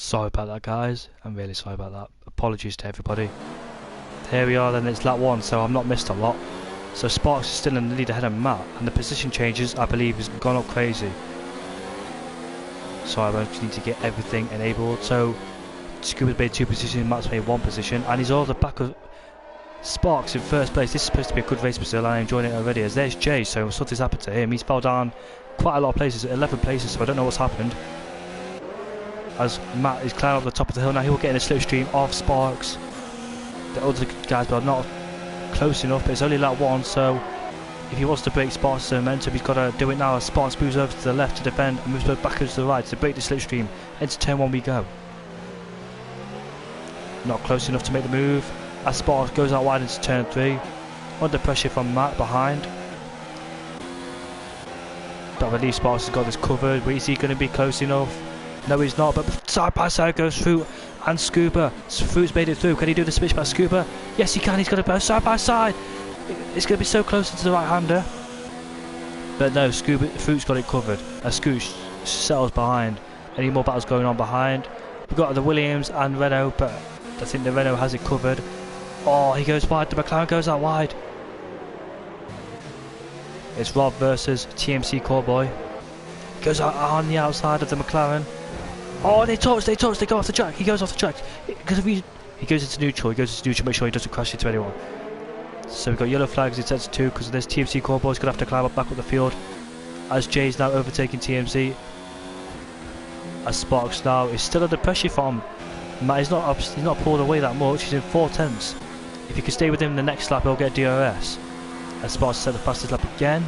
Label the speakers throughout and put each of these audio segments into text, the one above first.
Speaker 1: Sorry about that, guys. I'm really sorry about that. Apologies to everybody. Here we are then, it's lap 1, so I've not missed a lot. So Sparks is still in the lead ahead of Matt, and the position changes, I believe, has gone up crazy. So I just need to get everything enabled. So Scuba's made 2 positions, Matt's made 1 position, and he's all at the back of Sparks in first place. This is supposed to be a good race, Brazil, and I'm enjoying it already. As there's Jay, so something's happened to him. He's fell down quite a lot of places, 11 places, so I don't know what's happened. As Matt is climbing up the top of the hill now, he will get in a slipstream of Sparks. The other guys are not close enough, but it's only lap 1, so if he wants to break Sparks' momentum, he's got to do it now. As Sparks moves over to the left to defend and moves backwards to the right to break the slipstream. Into turn 1 we go. Not close enough to make the move. As Sparks goes out wide into turn 3, under pressure from Matt behind. But I believe Sparks has got this covered. But is he going to be close enough? No, he's not, but side by side goes Fruit and Scuba. Fruit's made it through. Can he do the switch by Scuba? Yes, he can. He's got to go side by side. It's going to be so close to the right-hander. But no, Fruit's got it covered. As Scooch settles behind. Any more battles going on behind? We've got the Williams and Renault, but I think the Renault has it covered. Oh, he goes wide. The McLaren goes out wide. It's Rob versus TMC Callboy. Goes out on the outside of the McLaren. Oh, they touch, they go off the track. He goes off the track. Because if he goes into neutral, make sure he doesn't crash into anyone. So we've got yellow flags in sector 2 because this TMC Callboy's going to have to climb up back up the field. As Jay's now overtaking TMC. As Sparks now is still under pressure from Matt. He's not pulled away that much. He's in 4/10. If he can stay with him in the next lap, he'll get DRS. As Sparks set the fastest lap again.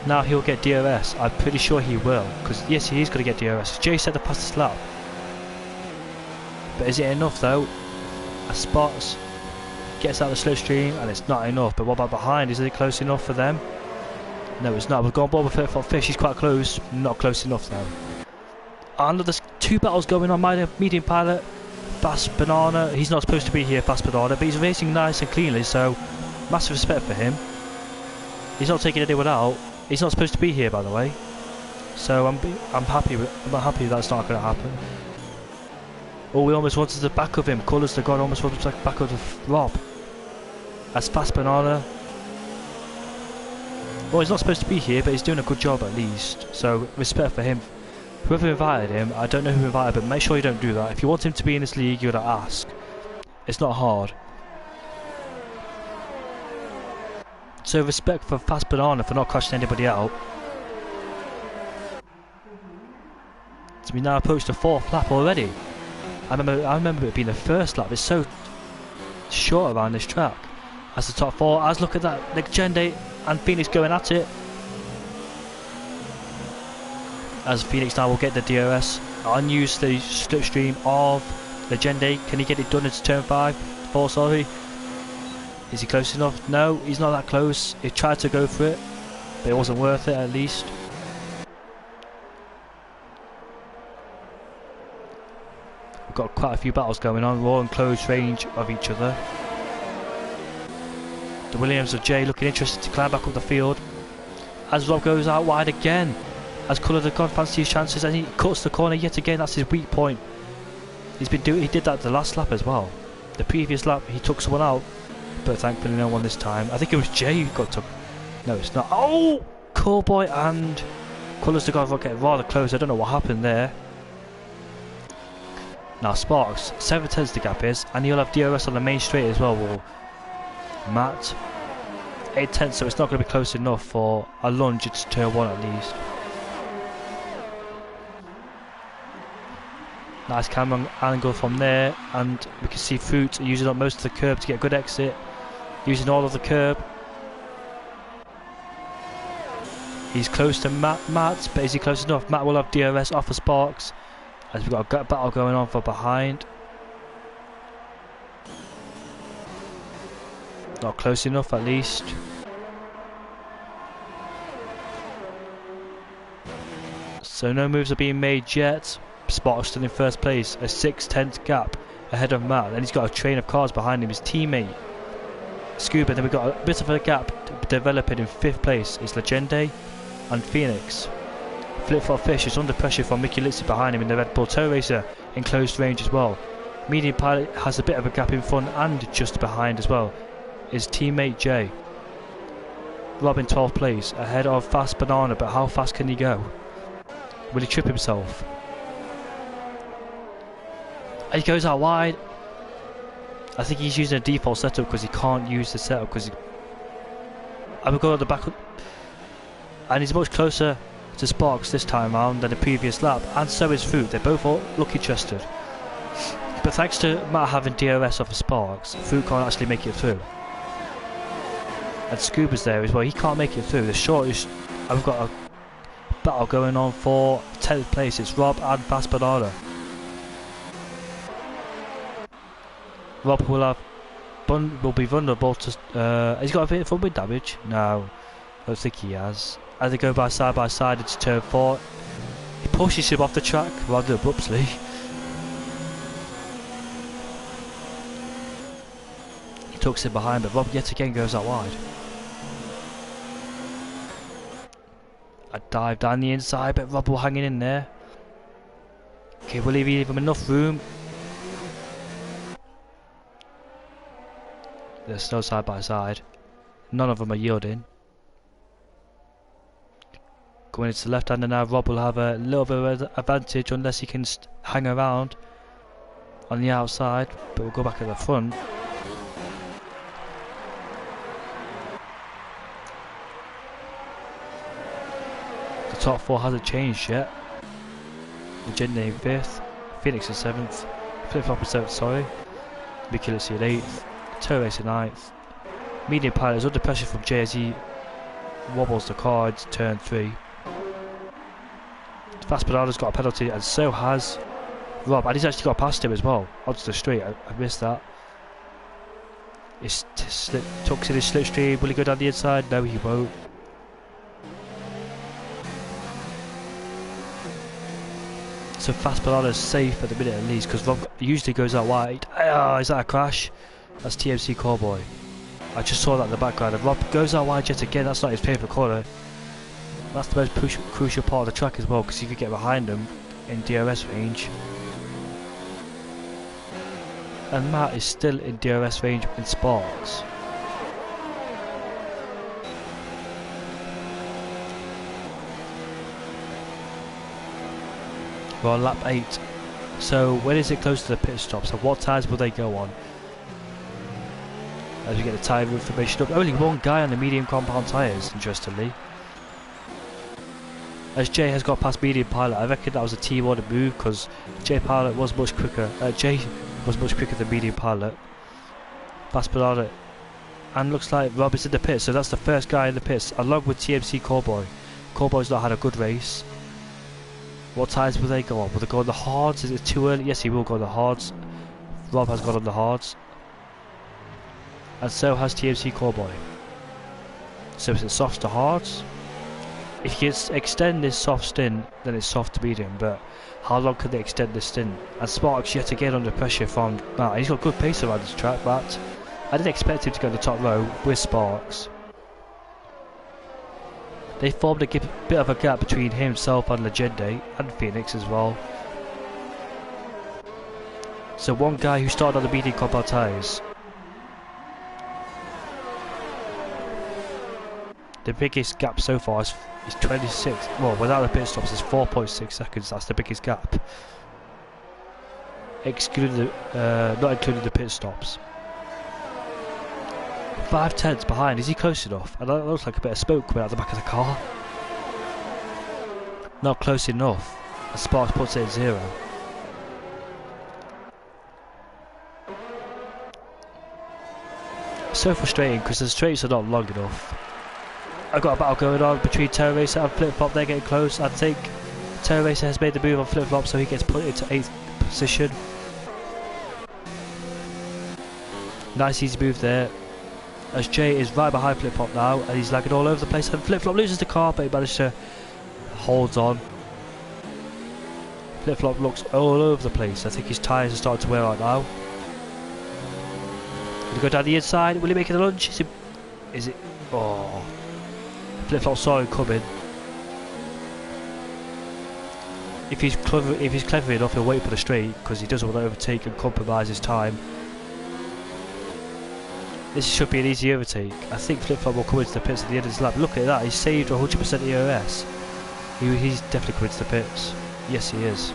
Speaker 1: Now he'll get DRS. I'm pretty sure he will, because yes, he is going to get DRS. Jay set the fastest lap. But is it enough though? As Sparks gets out of the slipstream, and it's not enough. But what about behind? Is it close enough for them? No, it's not. We've gone Boba Fett for Fish. He's quite close. Not close enough though. And there's 2 battles going on. Medium Pilot, Fast Banana. He's not supposed to be here, Fast Banana, but he's racing nice and cleanly. So massive respect for him. He's not taking anyone out. He's not supposed to be here, by the way. So I'm happy. I'm not happy that's not going to happen. Oh, we almost wanted the back of him. Colours the God almost wanted the back of Rob. As Fast Banana. Well, he's not supposed to be here, but he's doing a good job at least. So respect for him. Whoever invited him, I don't know who invited him, but make sure you don't do that. If you want him to be in this league, you gotta ask. It's not hard. So respect for Fast Banana for not crashing anybody out. So we now approach the 4th lap already. I remember it being the 1st lap. It's so short around this track. As the top 4, as look at that, Legende and Phoenix going at it. As Phoenix now will get the DRS. Unused the slipstream of Legende. Can he get it done into turn 4, sorry. Is he close enough? No, he's not that close. He tried to go for it, but it wasn't worth it at least. We've got quite a few battles going on. We're all in close range of each other. The Williams of Jay looking interested to climb back up the field. As Rob goes out wide again. As Colour the God fancies his chances and he cuts the corner yet again. That's his weak point. He did that the last lap as well. The previous lap he took someone out, but thankfully no one this time. I think it was Jay who got took. No, it's not. Oh! Callboy and Colours the God will get rather close. I don't know what happened there. Now Sparks, 7/10 the gap is, and he'll have DRS on the main straight as well. Well, Matt, 8/10, so it's not going to be close enough for a lunge into turn 1 at least. Nice camera angle from there, and we can see Fruit using up most of the curb to get a good exit. Using all of the curb. He's close to Matt, but is he close enough? Matt will have DRS off of Sparks. As we've got a battle going on for behind. Not close enough at least. So no moves are being made yet. Sparks still in first place, a 6/10 gap ahead of Matt. Then he's got a train of cars behind him, his teammate Scuba. Then we've got a bit of a gap developing in 5th place. It's Legende, and Phoenix. Flip-flop Fish is under pressure from Mickey Litzy behind him in the Red Bull Tow Racer in close range as well. Medium Pilot has a bit of a gap in front and just behind as well. His teammate Jay. Rob in 12th place, ahead of Fast Banana, but how fast can he go? Will he trip himself? And he goes out wide. I think he's using a default setup because he can't use the setup because I will go at the back, and he's much closer to Sparks this time round than the previous lap, and so is Fruit. They're both all lucky chested. But thanks to Matt having DRS off of Sparks, Fruit can't actually make it through. And Scuba's there as well, he can't make it through. The shortest, I've got a battle going on for 10th place. It's Rob and Fast Banana. Rob will be vulnerable to. He's got a bit of wind damage. No, I don't think he has. As they go by side into turn 4, he pushes him off the track rather abruptly. He tucks him behind, but Rob yet again goes out wide. A dive down the inside, but Rob will hanging in there. Okay, will he leave him enough room? They're still side by side. None of them are yielding. Going into the left hander now, Rob will have a little bit of advantage unless he can hang around on the outside, but we'll go back at the front. The top 4 hasn't changed yet. Legend in 5th, Phoenix in 7th, Flip-flop in 7th, sorry. Mickey Litzy in 8th, Tow Racer 9th. Medium Pilot is under pressure from Jay as he wobbles the car into turn 3. Fast Banana's got a penalty, and so has Rob, and he's actually got past him as well onto the straight. I missed that. He's tucks in his slipstream. Will he go down the inside? No, he won't. So Fast Banana's safe at the minute at least, because Rob usually goes out wide. Oh, is that a crash? That's TMC Cowboy. I just saw that in the background, and Rob goes out wide yet again. That's not his favourite corner. That's the most crucial part of the track as well, because you could get behind him in DRS range. And Matt is still in DRS range in Sparks. We're on lap 8. So when is it close to the pit stop? So what tyres will they go on? As we get the tyre information up. Only one guy on the medium compound tyres, interestingly. As Jay has got past Medium Pilot, I reckon that was a team order move because Jay Pilot was much quicker. Jay was much quicker than Medium Pilot. Fast Banana, and looks like Rob is in the pits, so that's the first guy in the pits, along with TMC Cowboy. Cowboy's not had a good race. What tyres will they go on? Will they go on the hards? Is it too early? Yes, he will go on the hards. Rob has gone on the hards, and so has TMC Cowboy. So is it softs to hards? If you can extend this soft stint, then it's soft to medium, but how long can they extend this stint? And Sparks yet again under pressure from Matt. He's got good pace around this track, but I didn't expect him to go in the top row with Sparks. They formed a bit of a gap between himself and Legende, and Phoenix as well. So one guy who started on the medium compound tyres. The biggest gap so far is 26. Well, without the pit stops, it's 4.6 seconds. That's the biggest gap, excluding the, not including the pit stops. 5 tenths behind. Is he close enough? And that looks like a bit of smoke coming out the back of the car. Not close enough. And Sparks puts it at 0. So frustrating because the straights are not long enough. I've got a battle going on between Tow Racer and Flip-flop. They're getting close. I think Tow Racer has made the move on Flip-flop, so he gets put into 8th position. Nice easy move there. As Jay is right behind Flip-flop now, and he's lagging all over the place. And Flip-flop loses the car, but he managed to hold on. Flip-flop looks all over the place. I think his tyres are starting to wear out now. Will he go down the inside? Will he make it a lunge? Is it? Oh. Flip-flop saw him coming. if he's clever enough, he'll wait for the straight because he doesn't want to overtake and compromise his time. This should be an easy overtake. I think Flip Flop will come into the pits at the end of his lap. Look at that, he's saved 100% EOS. He's definitely coming to the pits. Yes, he is.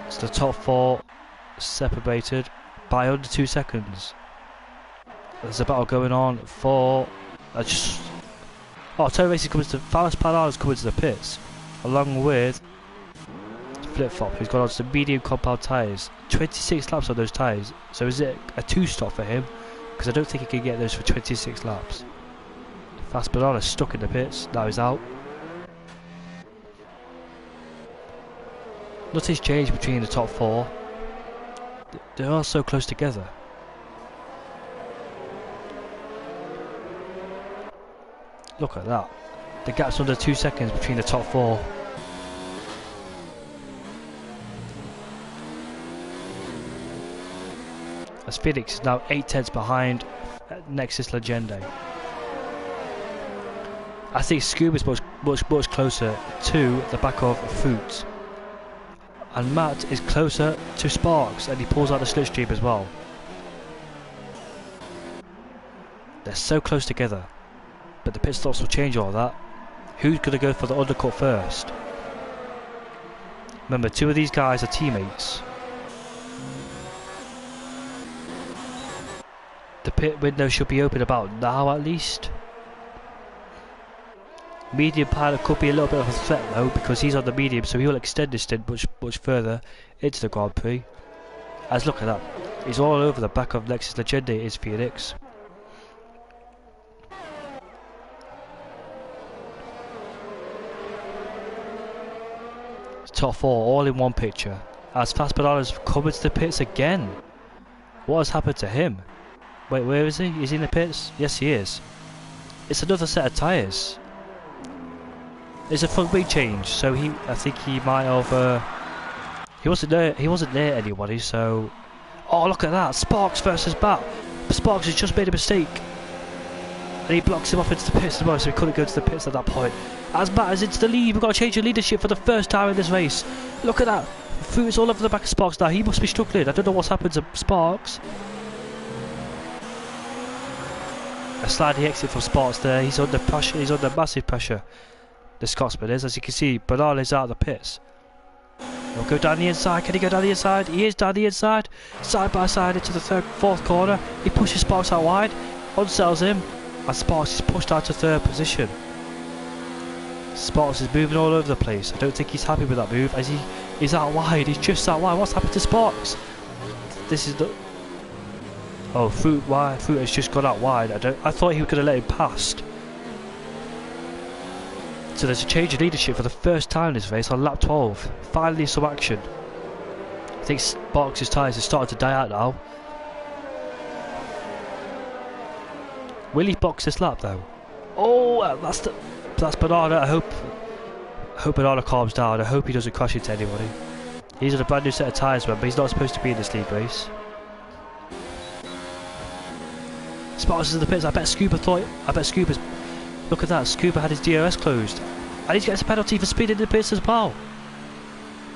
Speaker 1: So the top 4 separated by under 2 seconds. There's a battle going on for... Total Racing comes to... Fast Panada's coming to the pits, along with Flip Flop, who's gone on to the medium compound tyres. 26 laps on those tyres. So is it a 2-stop for him? Because I don't think he can get those for 26 laps. Fast Banana stuck in the pits. Now he's out. Nothing's changed between the top 4. They're all so close together. Look at that. The gap's under 2 seconds between the top 4. As Phoenix is now 8 tenths behind Nexus Legende. I think Scuba's much closer to the back of Foot. And Matt is closer to Sparks, and he pulls out the slipstream as well. They're so close together. But the pit stops will change all that. Who's going to go for the undercut first? Remember, 2 of these guys are teammates. The pit window should be open about now at least. Medium Pilot could be a little bit of a threat though, because he's on the medium, so he'll extend his stint much further into the Grand Prix. As look at that, he's all over the back of Nexus Legende is Phoenix. Top 4 all in one picture. As Fast Bananas come into the pits again. What has happened to him? Wait, where is he? Is he in the pits? Yes, he is. It's another set of tyres. There's a front wing change, so I think he might have. He wasn't near anybody, so. Oh, look at that! Sparks versus Bat. Sparks has just made a mistake, and he blocks him off into the pits as well, so he couldn't go to the pits at that point. As Matt is into the lead, we've got to change the leadership for the first time in this race. Look at that! Food is all over the back of Sparks now. He must be struggling. I don't know what's happened to Sparks. A sliding exit from Sparks there. He's under pressure. He's under massive pressure. The Scotsman is, as you can see, Bernal is out of the pits. He'll go down the inside. Can he go down the inside? He is down the inside. Side by side into the fourth corner. He pushes Sparks out wide. Unsettles him. And Sparks is pushed out to 3rd position. Sparks is moving all over the place. I don't think he's happy with that move, as he's out wide. He's just out wide. What's happened to Sparks? This is the... Oh, Fruit has just gone out wide. I thought he was going to let him past. So there's a change in leadership for the first time in this race on lap 12. Finally some action. I think Sparks' tyres are starting to die out now. Will he box this lap though? Oh, that's Banana. I hope Banana calms down. I hope he doesn't crash into anybody. He's on a brand new set of tyres, but he's not supposed to be in this league race. Sparks is in the pits. I bet Scuba's... Look at that, Scuba had his DRS closed. And he's getting a penalty for speeding in the pits as well.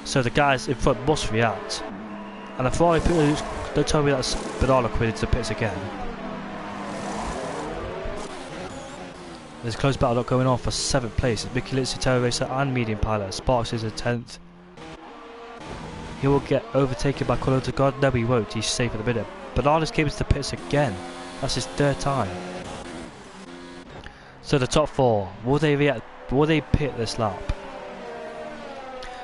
Speaker 1: So the guys in front must react. And the Ferrari people, don't tell me that's Banana coming into the pits again. There's a close battle going on for 7th place. It's Mickey Lindsay, Terra Racer and Medium Pilot. Sparks is in 10th. He will get overtaken by Colour to God. No, he won't. He's safe at the minute. Banana's came into the pits again. That's his 3rd time. So the top 4, will they react? Will they pit this lap?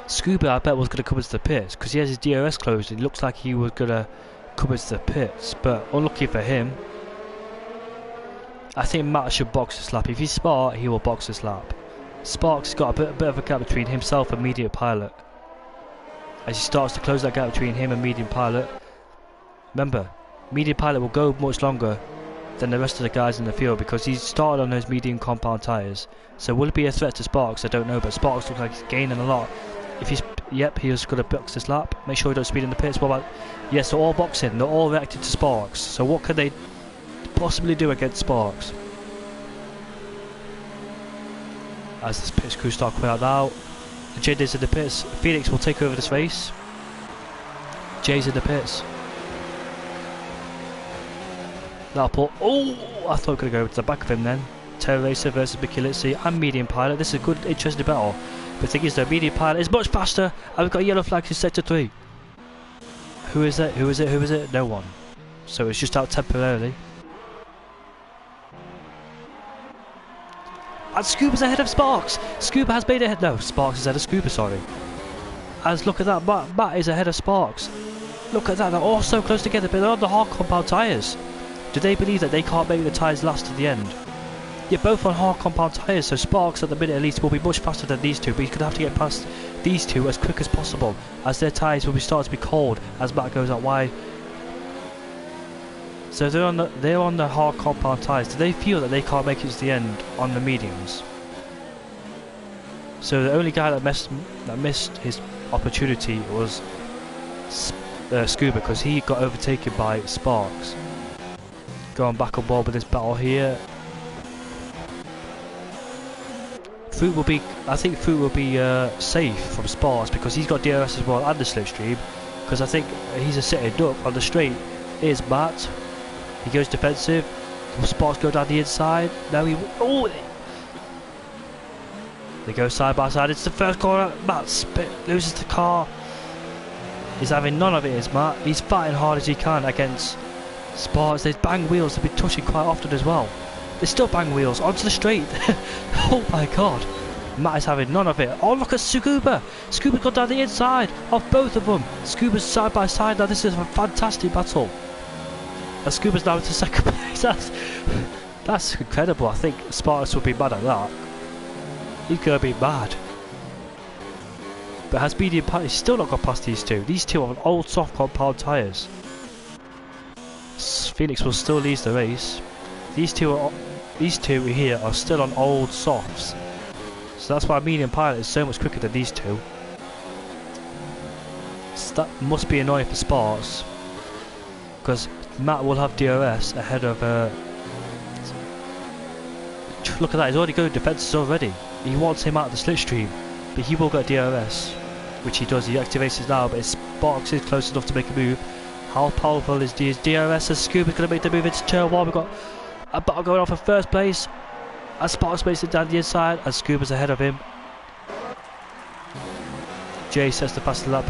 Speaker 1: Scuba, I bet, was going to come into the pits because he has his DRS closed. It looks like he was going to come into the pits, but unlucky for him. I think Matt should box this lap. If he's smart, he will box this lap. Sparks has got a bit of a gap between himself and Medium Pilot. As he starts to close that gap between him and Medium Pilot. Remember, Medium Pilot will go much longer than the rest of the guys in the field because he's started on those medium compound tyres. So will it be a threat to Sparks? I don't know, but Sparks looks like he's gaining a lot. If he's... Yep, he was going to box this lap. Make sure he don't speed in the pits. What about... Yes, they're all boxing. They're all reacting to Sparks. So what can they possibly do against Sparks? As this pit crew start coming out now. Jay's in the pits. Phoenix will take over this race. Jay's in the pits. That'll put. Oh, I thought I could go to the back of him then. Terror Racer versus Mickey Lizzy and Medium Pilot. This is a good, interesting battle. But the thing is, the Medium Pilot is much faster, and we've got a yellow flag in sector 3. Who is it? Who is it? Who is it? No one. So it's just out temporarily. And Scuba's ahead of Sparks. Scuba has made it ahead. No, Sparks is ahead of Scuba, sorry. As look at that, Matt is ahead of Sparks. Look at that, they're all so close together, but they're on the hard compound tyres. Do they believe that they can't make the tyres last to the end? You're both on hard compound tyres, so Sparks at the minute at least will be much faster than these two, but he's going to have to get past these two as quick as possible, as their tyres will be starting to be cold as Matt goes out wide. So they're on the hard compound tyres. Do they feel that they can't make it to the end on the mediums? So the only guy that missed his opportunity was Scuba, because he got overtaken by Sparks. Going back on board with this battle here. I think Fruit will be safe from Sparks because he's got DRS as well and the slipstream. Because I think he's a sitting duck on the straight. Here's Matt. He goes defensive. Will Sparks go down the inside? No, he. Oh! They go side by side. It's the first corner. Matt loses the car. He's having none of it, is Matt. He's fighting hard as he can against Sparks. There's bang wheels. They've been touching quite often as well. There's still bang wheels onto the straight. Oh my god. Matt is having none of it. Oh, look at Scuba. Scuba's gone down the inside of both of them. Scuba's side by side now. This is a fantastic battle. And Scuba's now into second place. That's incredible. I think Sparks will be mad at that. He's going to be mad. But has Medium Pilot still not got past these two? These two are on old soft compound tyres. Phoenix will still lead the race. These two here are still on old softs. So that's why Medium Pilot is so much quicker than these two. So that must be annoying for Sparks. Because Matt will have DRS ahead of... Look at that, he's already going defences already. He wants him out of the slipstream. But he will get DRS. Which he does, he activates it now. But Sparks is close enough to make a move. How powerful is DRS? As Scuba's going to make the move into turn 1. We've got a battle going on for first place. As Sparks makes it down the inside. And Scuba's ahead of him. Jay sets the fastest lap.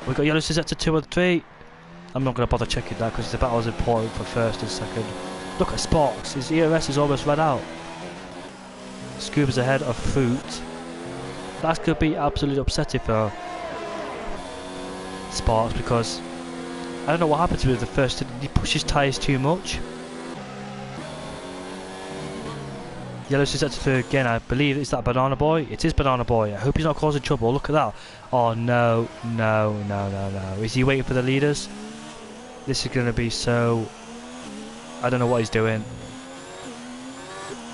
Speaker 1: We've got yellow set to 2 and 3. I'm not going to bother checking that because the battle is important for first and second. Look at Sparks. His ERS is almost run out. Scuba's ahead of Fruit. That could be absolutely upsetting for Sparks because I don't know what happened to him with the first. Did he push his tyres too much? Yellow's set to 3 again. I believe it's that Banana Boy. It is Banana Boy. I hope he's not causing trouble. Look at that. Oh no, no, no, no, no. Is he waiting for the leaders? This is going to be so... I don't know what he's doing.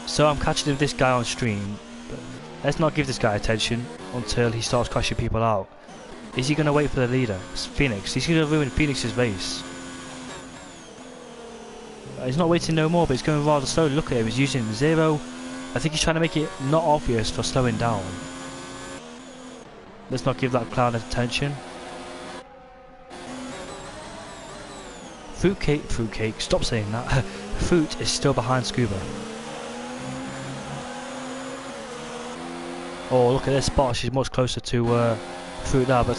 Speaker 1: So I'm catching this guy on stream. But let's not give this guy attention until he starts crashing people out. Is he going to wait for the leader? It's Phoenix. He's going to ruin Phoenix's race. He's not waiting no more, but he's going rather slowly. Look at him. He's using 0. I think he's trying to make it not obvious for slowing down. Let's not give that clown attention. Fruitcake, stop saying that. Fruit is still behind Scuba. Oh, look at this spot. She's much closer to Fruit now, but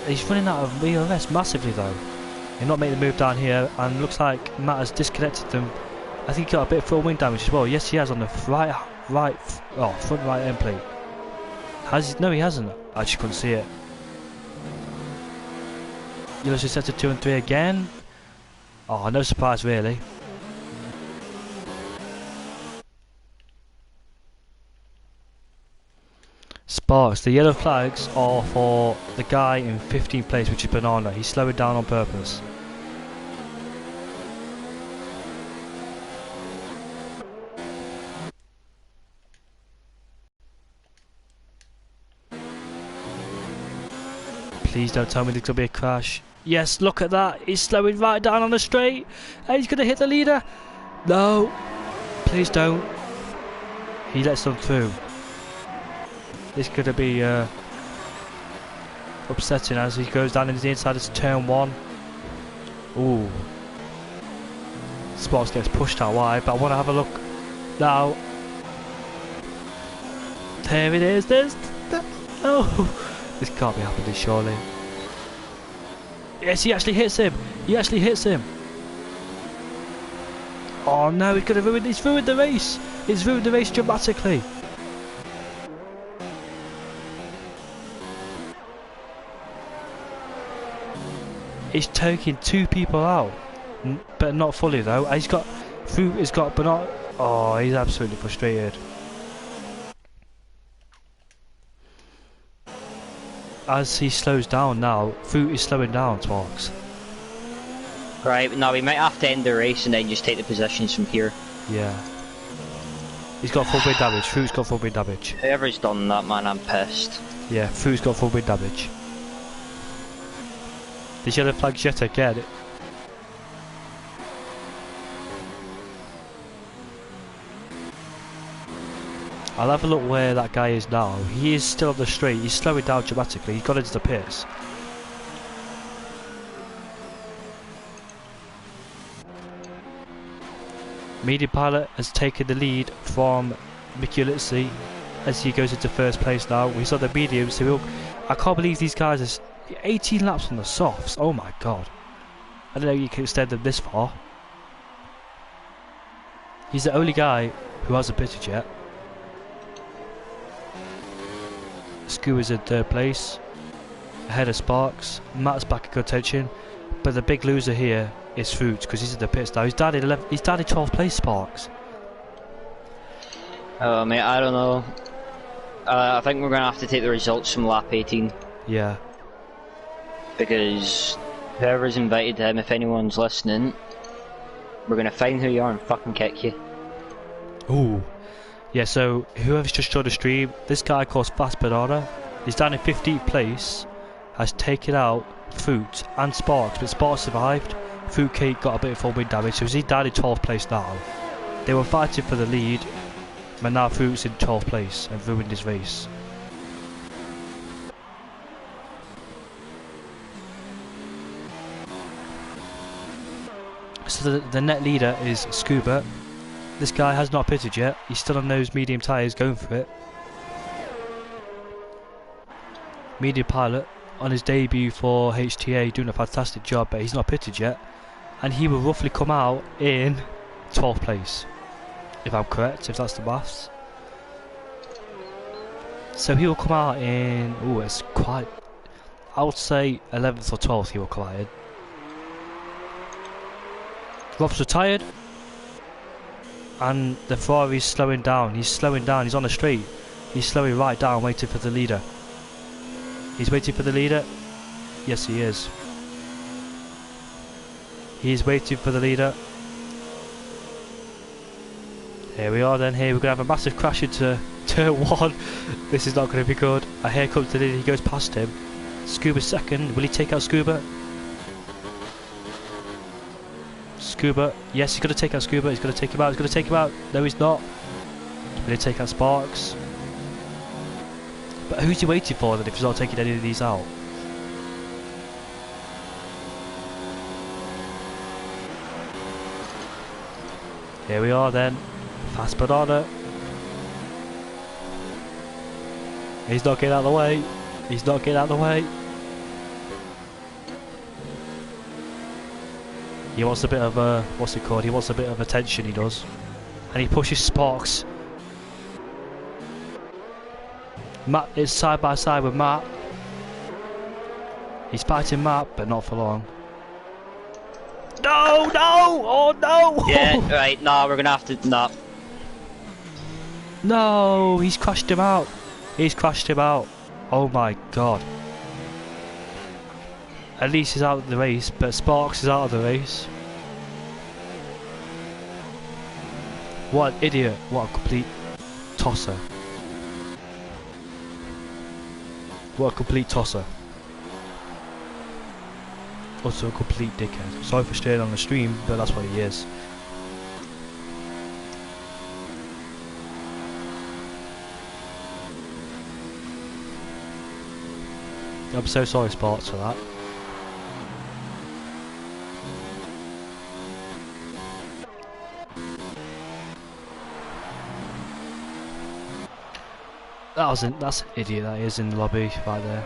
Speaker 1: he's running out of ERS massively though. He's not making the move down here, and looks like Matt has disconnected them. I think he got a bit of full wing damage as well. Yes, he has on the front right end plate. No, he hasn't. I just couldn't see it. Yellow's just set to 2 and 3 again. Oh, no surprise really. Sparks, the yellow flags are for the guy in 15th place, which is Banana. He's slowing down on purpose. Please don't tell me there's going to be a crash. Yes, look at that. He's slowing right down on the straight. And he's going to hit the leader. No. Please don't. He lets them through. This could be upsetting as he goes down into the inside of turn 1. Ooh. Sparks gets pushed out wide, but I want to have a look now. There it is. Oh, this can't be happening, surely. Yes, he actually hits him. He actually hits him. Oh no, he's gonna ruin. He's ruined the race. He's ruined the race dramatically. He's taking 2 people out, but not fully though. He's got Fruit. He's got, but not. Oh, he's absolutely frustrated. As he slows down now, Fruit is slowing down, Sparks.
Speaker 2: Right, now we might have to end the race and then just take the positions from here.
Speaker 1: Yeah. He's got full wind damage. Fruit's got full wind damage.
Speaker 2: Whoever's done that, man, I'm pissed.
Speaker 1: Yeah, Fruit's got full wind damage. The yellow flag's yet again. I'll have a look where that guy is now. He is still on the straight. He's slowing down dramatically. He's got into the pits. Medium Pilot has taken the lead from Mickey Litzy as he goes into first place now. He's on the medium, so I can't believe these guys are 18 laps on the softs. Oh my god. I don't know you can extend them this far. He's the only guy who hasn't pitted yet. Scuba's in 3rd place, ahead of Sparks. Matt's back in contention, but the big loser here is Fruit because he's in the pits now. He's down in 12th place, Sparks.
Speaker 2: Oh mate, I don't know. I think we're gonna have to take the results from lap 18.
Speaker 1: Yeah.
Speaker 2: Because whoever's invited him, if anyone's listening, we're gonna find who you are and fucking kick you.
Speaker 1: Ooh. Yeah, so whoever's just joined the stream, this guy called Fast Banana, he's down in 15th place, has taken out Fruit and Sparks, but Sparks survived. Fruit Cake got a bit of full wind damage, so he's down in 12th place now. They were fighting for the lead, but now Fruit's in 12th place and ruined his race. So the net leader is Scuba. This guy has not pitted yet. He's still on those medium tyres going for it. Medium Pilot on his debut for HTA doing a fantastic job, but he's not pitted yet. And he will roughly come out in 12th place. If I'm correct, if that's the maths. So he will come out in, oh, it's quite, I would say 11th or 12th he will come out in. Rob's retired. And the Ferrari's slowing down. He's slowing down. He's on the straight. He's slowing right down, waiting for the leader. He's waiting for the leader. Yes, he is. He's waiting for the leader. Here we are then. Here we're going to have a massive crash into turn 1. This is not going to be good. Here comes the leader. He goes past him. Scuba second. Will he take out Scuba? Scuba, yes, he's going to take out Scuba, he's going to take him out, he's going to take him out. No, he's not. He's going to take out Sparks. But who's he waiting for then if he's not taking any of these out? Here we are then. Fast Banana. He's not getting out of the way. He's not getting out of the way. He wants a bit of a, what's it called? He wants a bit of attention, he does. And he pushes Sparks. Matt is side by side with Matt. He's fighting Matt, but not for long. No, no! Oh no!
Speaker 2: Yeah, right, nah, we're gonna have to, nah.
Speaker 1: No, he's crashed him out. He's crashed him out. Oh my god. At least he's out of the race, but Sparks is out of the race. What an idiot. What a complete tosser. What a complete tosser. Also a complete dickhead. Sorry for staying on the stream, but that's what he is. I'm so sorry, Sports, for that. That's an idiot that is in the lobby right there.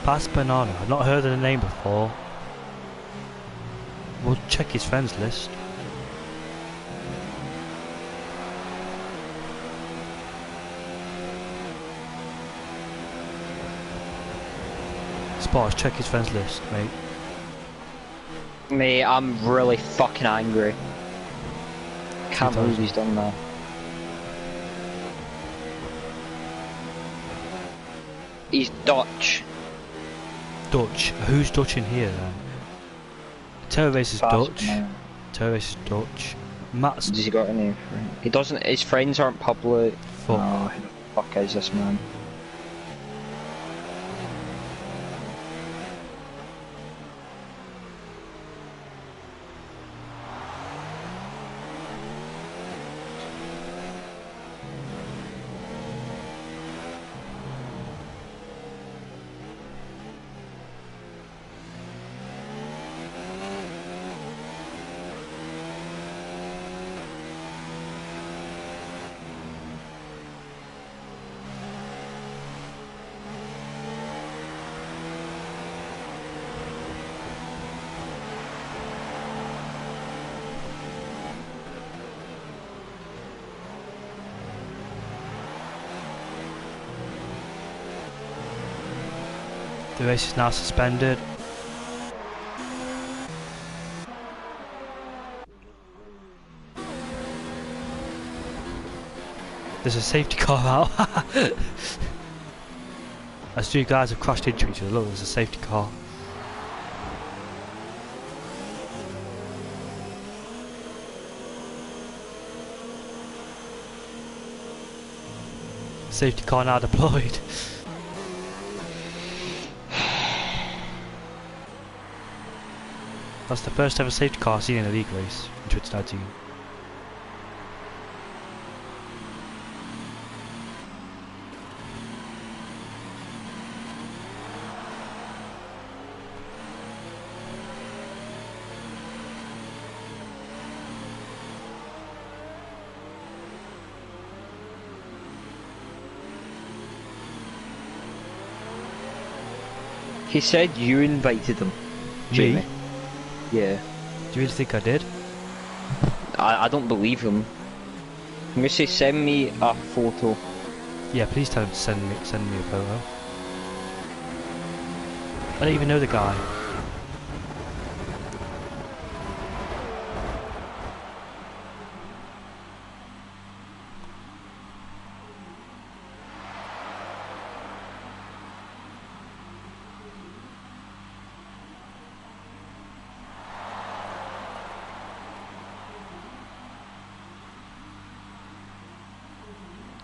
Speaker 1: Past Banana, I've not heard of the name before. We'll check his friends list. Spotters, check his friends list, mate.
Speaker 2: Mate, I'm really fucking angry. Can't believe he's done that. He's Dutch.
Speaker 1: Dutch? Who's Dutch in here then? Terrorist is Dutch.
Speaker 2: Man.
Speaker 1: Terrorist is Dutch. Matt's...
Speaker 2: Has he got any friends? He doesn't, his friends aren't public.
Speaker 1: Fuck.
Speaker 2: Oh, who the fuck is this man?
Speaker 1: The race is now suspended. There's a safety car out. As two guys have crashed into each other, look, there's a safety car. Safety car now deployed. That's the first ever safety car seen in a league race in 2019.
Speaker 2: He said you invited him.
Speaker 1: Me?
Speaker 2: Yeah.
Speaker 1: Do you really think I did?
Speaker 2: I don't believe him. Can you say send me a photo?
Speaker 1: Yeah, please tell him to send me a photo. I don't even know the guy.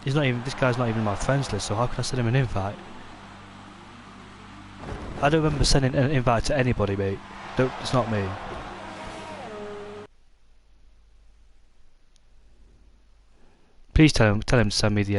Speaker 1: He's not even. This guy's not even on my friends list, so how can I send him an invite? I don't remember sending an invite to anybody, mate. It's not me. Please tell him to send me the